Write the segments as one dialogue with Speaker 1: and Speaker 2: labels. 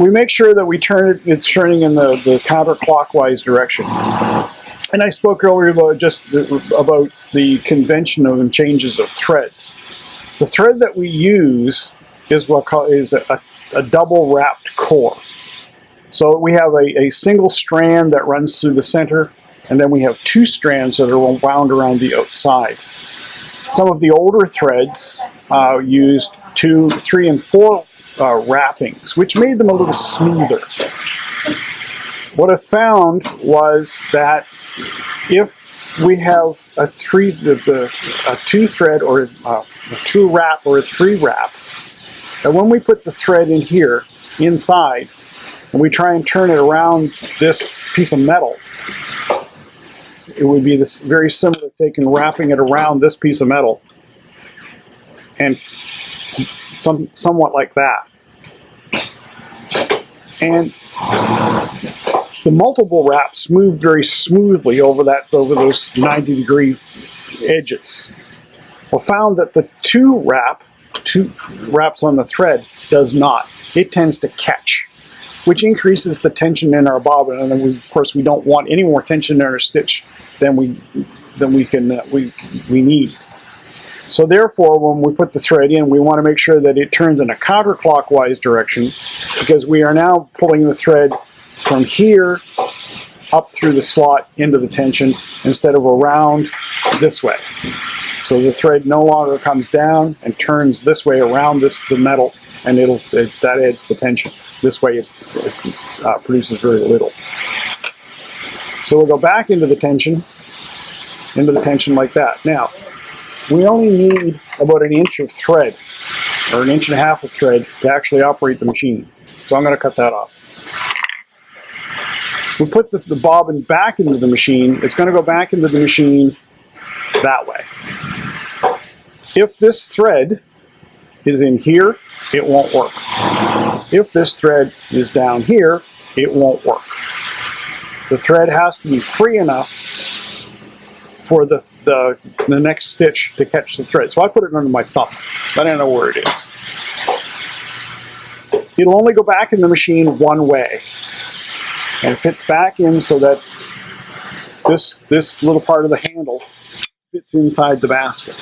Speaker 1: we make sure that we turn it, it's turning in the counterclockwise direction. And I spoke earlier about about the convention of and changes of threads. The thread that we use is a double wrapped core. So we have a single strand that runs through the center, and then we have two strands that are wound around the outside. Some of the older threads used 2, 3, and 4 wrappings, which made them a little smoother. What I found was that if we have a 2 thread or a 2 wrap or a 3 wrap, and when we put the thread in here inside and we try and turn it around this piece of metal, it would be this very similar to taking wrapping it around this piece of metal, and somewhat like that. And the multiple wraps move very smoothly over those 90-degree edges. Well, found that the 2 wraps on the thread does not. It tends to catch, which increases the tension in our bobbin, and then of course we don't want any more tension in our stitch than we need. So therefore, when we put the thread in, we want to make sure that it turns in a counterclockwise direction, because we are now pulling the thread from here up through the slot into the tension instead of around this way. So the thread no longer comes down and turns this way around the metal, and that adds the tension. This way it produces very little. So we'll go back into the tension like that. Now, we only need about 1 inch of thread, or 1.5 inches of thread, to actually operate the machine. So I'm going to cut that off. We put the bobbin back into the machine. It's going to go back into the machine that way. If this thread is in here, it won't work. If this thread is down here, it won't work. The thread has to be free enough for the next stitch to catch the thread. So I put it under my thumb. I don't know where it is. It'll only go back in the machine one way. And it fits back in so that this little part of the handle fits inside the basket.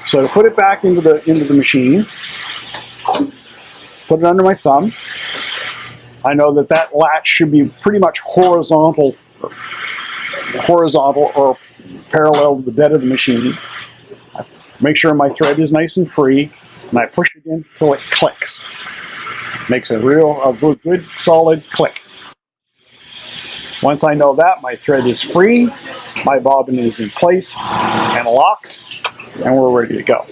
Speaker 1: So I put it back into the machine, put it under my thumb. I know that latch should be pretty much horizontal or parallel to the bed of the machine. I make sure my thread is nice and free, and I push it in until it clicks. Makes a good solid click. Once I know that my thread is free, my bobbin is in place and locked, and we're ready to go.